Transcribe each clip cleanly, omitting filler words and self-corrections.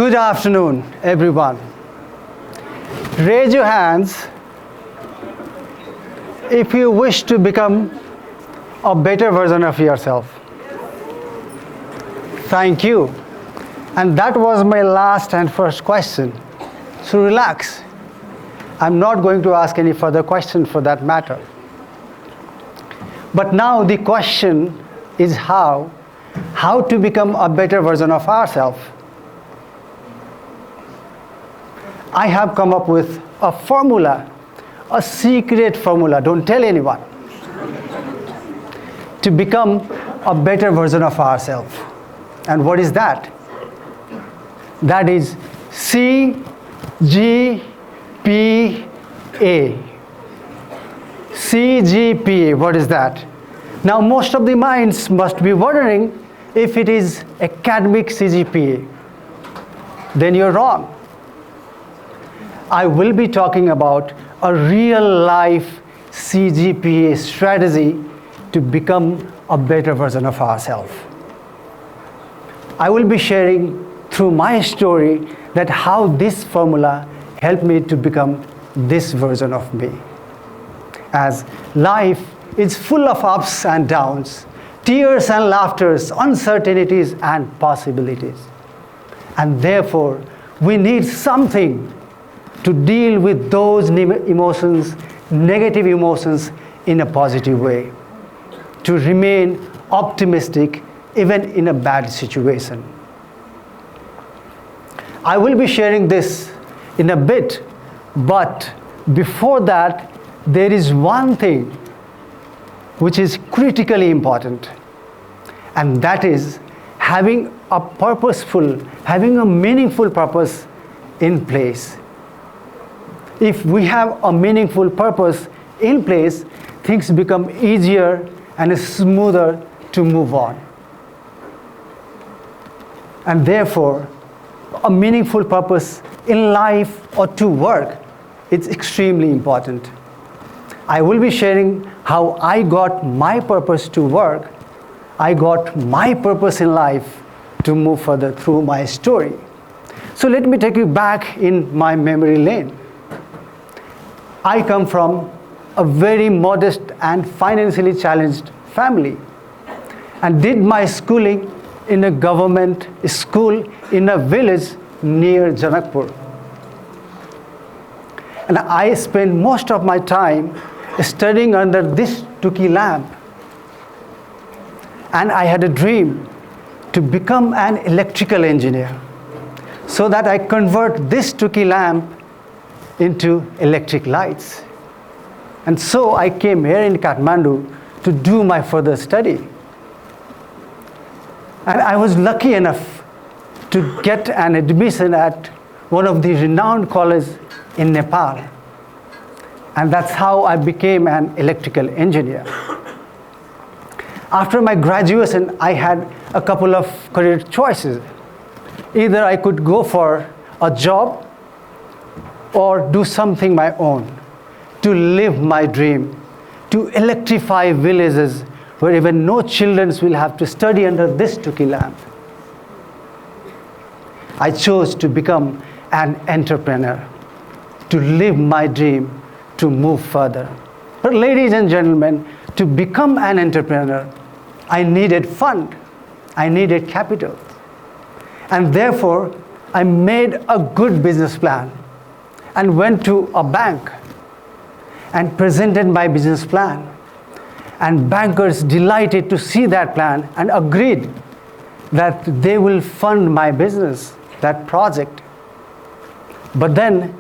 Good afternoon, everyone. Raise your hands if you wish to become a better version of yourself. Thank you. And that was my last and first question. So relax. I'm not going to ask any further questions for that matter. But now the question is how to become a better version of ourselves. I have come up with a formula, a secret formula, don't tell anyone, to become a better version of ourselves. And what is that? That is CGPA. CGPA, what is that? Now most of the minds must be wondering if it is academic CGPA. Then you're wrong. I will be talking about a real life CGPA strategy to become a better version of ourselves. I will be sharing through my story that how this formula helped me to become this version of me. As life is full of ups and downs, tears and laughters, uncertainties and possibilities. And therefore, we need something to deal with those emotions, negative emotions, in a positive way. To remain optimistic even in a bad situation. I will be sharing this in a bit, but before that, there is one thing which is critically important, and that is having a purposeful, having a meaningful purpose in place. If we have a meaningful purpose in place, things become easier and smoother to move on. And therefore, a meaningful purpose in life or to work is extremely important. I will be sharing how I got my purpose to work. I got my purpose in life to move further through my story. So let me take you back in my memory lane. I come from a very modest and financially challenged family and did my schooling in a government school in a village near Janakpur. And I spent most of my time studying under this Tuki lamp. And I had a dream to become an electrical engineer so that I convert this Tuki lamp into electric lights. And so I came here in Kathmandu to do my further study. And I was lucky enough to get an admission at one of the renowned colleges in Nepal. And that's how I became an electrical engineer. After my graduation, I had a couple of career choices. Either I could go for a job or do something my own, to live my dream, to electrify villages where even no children will have to study under this Tuki lamp. I chose to become an entrepreneur, to live my dream, to move further. But ladies and gentlemen, to become an entrepreneur, I needed fund, I needed capital. And therefore, I made a good business plan and went to a bank and presented my business plan. And bankers delighted to see that plan and agreed that they will fund my business, that project. But then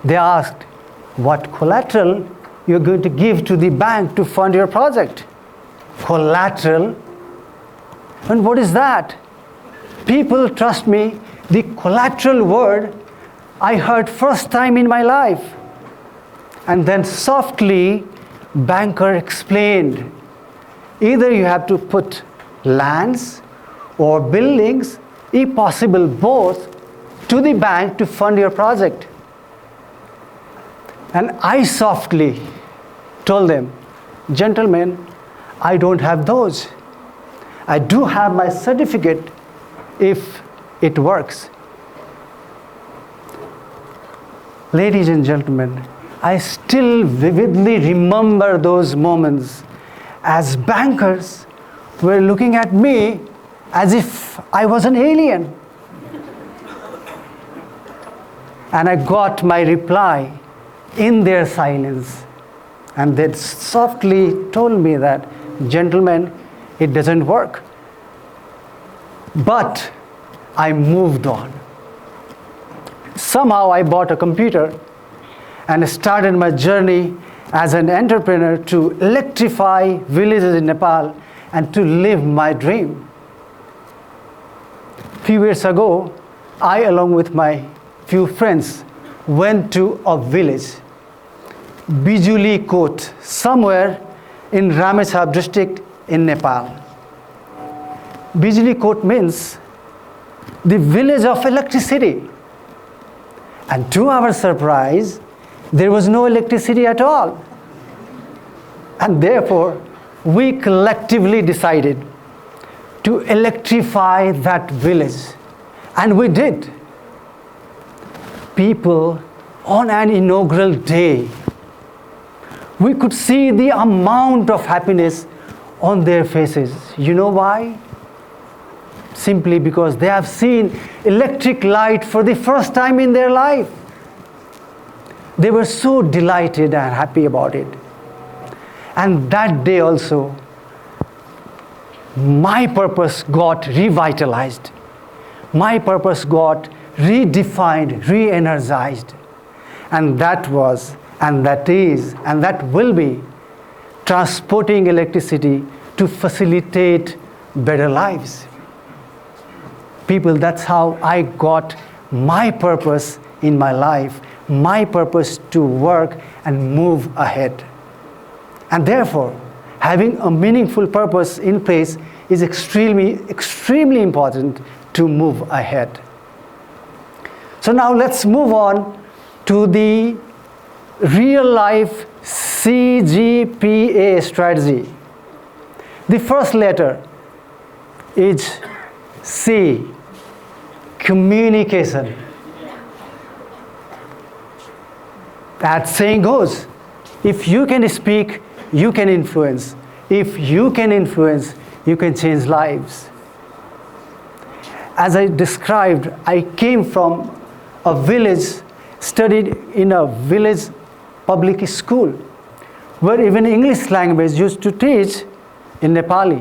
they asked, what collateral you're going to give to the bank to fund your project? Collateral? And what is that? People, trust me, the collateral word I heard first time in my life. And then softly, banker explained, either you have to put lands or buildings, if possible both, to the bank to fund your project. And I softly told them, gentlemen, I don't have those. I do have my certificate if it works. Ladies and gentlemen, I still vividly remember those moments as bankers were looking at me as if I was an alien. And I got my reply in their silence. And they softly told me that, gentlemen, it doesn't work. But I moved on. Somehow I bought a computer and started my journey as an entrepreneur to electrify villages in Nepal and to live my dream. A few years ago, I, along with my few friends, went to a village, Bijuli Kot, somewhere in Ramesab district in Nepal. Bijuli Kot means the village of electricity. And to our surprise, there was no electricity at all. And therefore, we collectively decided to electrify that village. And we did. People, on an inaugural day, we could see the amount of happiness on their faces. You know why? Simply because they have seen electric light for the first time in their life. They were so delighted and happy about it. And that day also, my purpose got revitalized. My purpose got redefined, re-energized. And that was, and that is, and that will be transporting electricity to facilitate better lives. People, that's how I got my purpose in my life, my purpose to work and move ahead. And therefore, having a meaningful purpose in place is extremely important to move ahead. So now let's move on to the real life CGPA strategy. The first letter is C, communication. That saying goes, if you can speak, you can influence. If you can influence, you can change lives. As I described, I came from a village, studied in a village public school, where even English language used to teach in Nepali.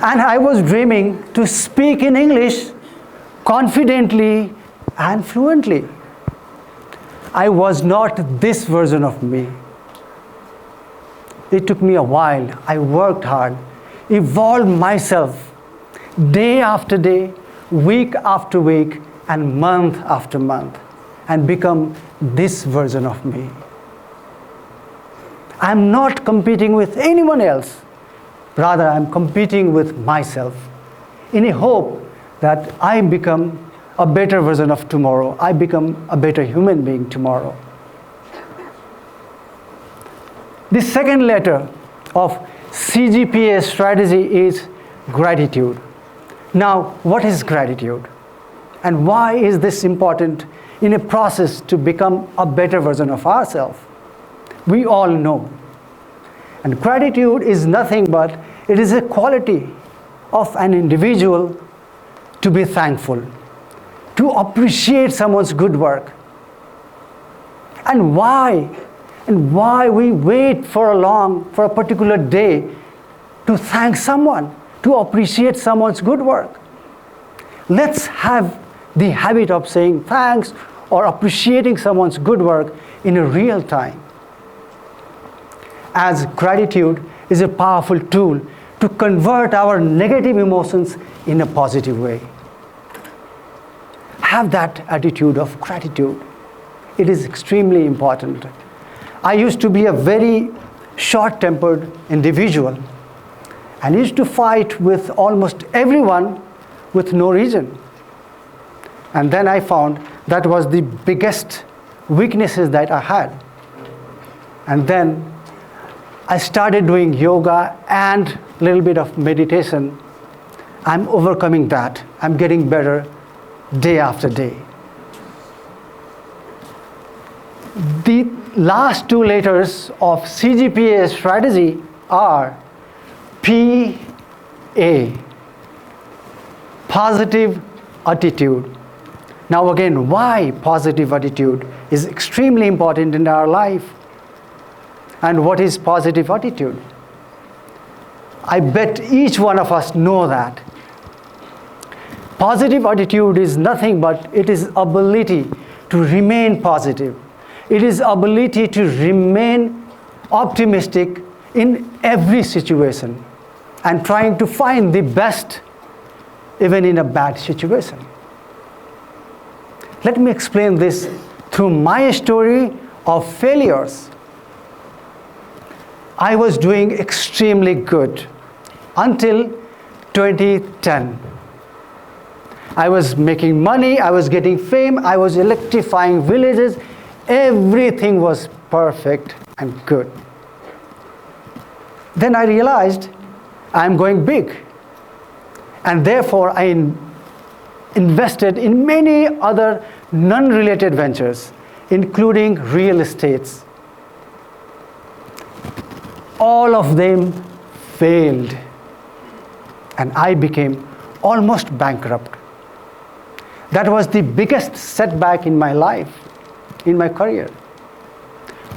And I was dreaming to speak in English confidently and fluently. I was not this version of me. It took me a while. I worked hard, evolved myself day after day, week after week, and month after month, and become this version of me. I'm not competing with anyone else. Rather, I'm competing with myself in a hope that I become a better version of tomorrow. I become a better human being tomorrow. The second letter of CGPA strategy is gratitude. Now, what is gratitude? And why is this important in a process to become a better version of ourselves? We all know. And gratitude is nothing but it is a quality of an individual to be thankful, to appreciate someone's good work. And why? And why we wait for a particular day to thank someone, to appreciate someone's good work. Let's have the habit of saying thanks or appreciating someone's good work in a real time. As gratitude is a powerful tool to convert our negative emotions in a positive way. Have that attitude of gratitude. It is extremely important. I used to be a very short-tempered individual and used to fight with almost everyone with no reason. And then I found that was the biggest weaknesses that I had. And then I started doing yoga and a little bit of meditation. I'm overcoming that. I'm getting better day after day. The last two letters of CGPA strategy are PA, positive attitude. Now again, why positive attitude is extremely important in our life? And what is positive attitude? I bet each one of us know that. Positive attitude is nothing but it is ability to remain positive. It is ability to remain optimistic in every situation and trying to find the best even in a bad situation. Let me explain this through my story of failures. I was doing extremely good until 2010. I was making money, I was getting fame, I was electrifying villages. Everything was perfect and good. Then I realized I'm going big. And therefore I invested in many other non-related ventures, including real estates. All of them failed, and I became almost bankrupt. That was the biggest setback in my life, in my career.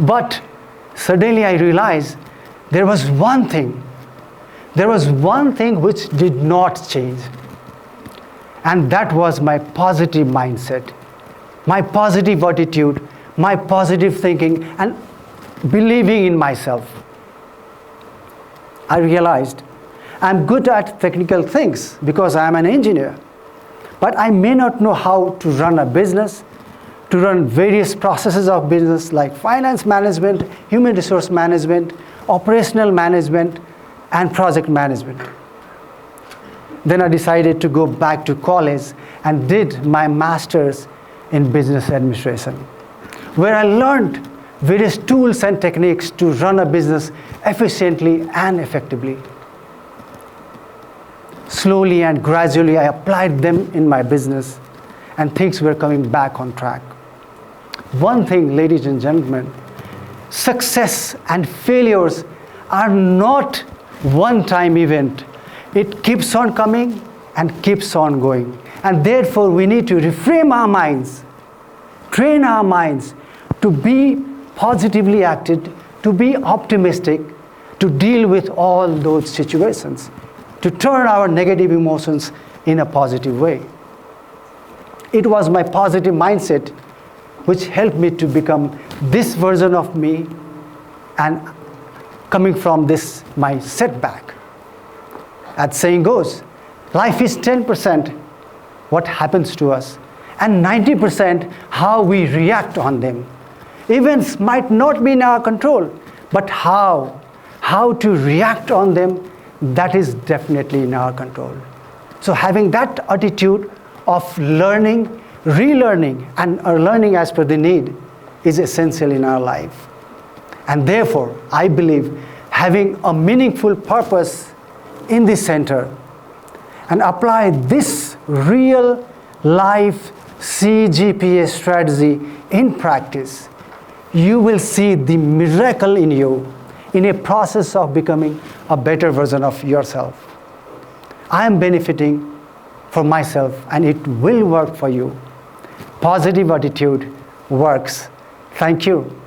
But suddenly I realized there was one thing which did not change. And that was my positive mindset, my positive attitude, my positive thinking, and believing in myself. I realized I'm good at technical things because I'm an engineer, but I may not know how to run a business, to run various processes of business like finance management, human resource management, operational management, and project management. Then I decided to go back to college and did my master's in business administration, where I learned various tools and techniques to run a business efficiently and effectively. Slowly and gradually, I applied them in my business, and things were coming back on track. One thing, ladies and gentlemen, success and failures are not one-time event. It keeps on coming and keeps on going. And therefore, we need to reframe our minds, train our minds to be positively acted, to be optimistic, to deal with all those situations, to turn our negative emotions in a positive way. It was my positive mindset which helped me to become this version of me and coming from this, my setback. As saying goes, life is 10% what happens to us and 90% how we react on them. Events might not be in our control, but how to react on them, that is definitely in our control. So having that attitude of learning, relearning, and learning as per the need is essential in our life. And therefore, I believe having a meaningful purpose in the center and apply this real life CGPA strategy in practice, you will see the miracle in you in a process of becoming a better version of yourself. I am benefiting for myself and it will work for you. Positive attitude works. Thank you.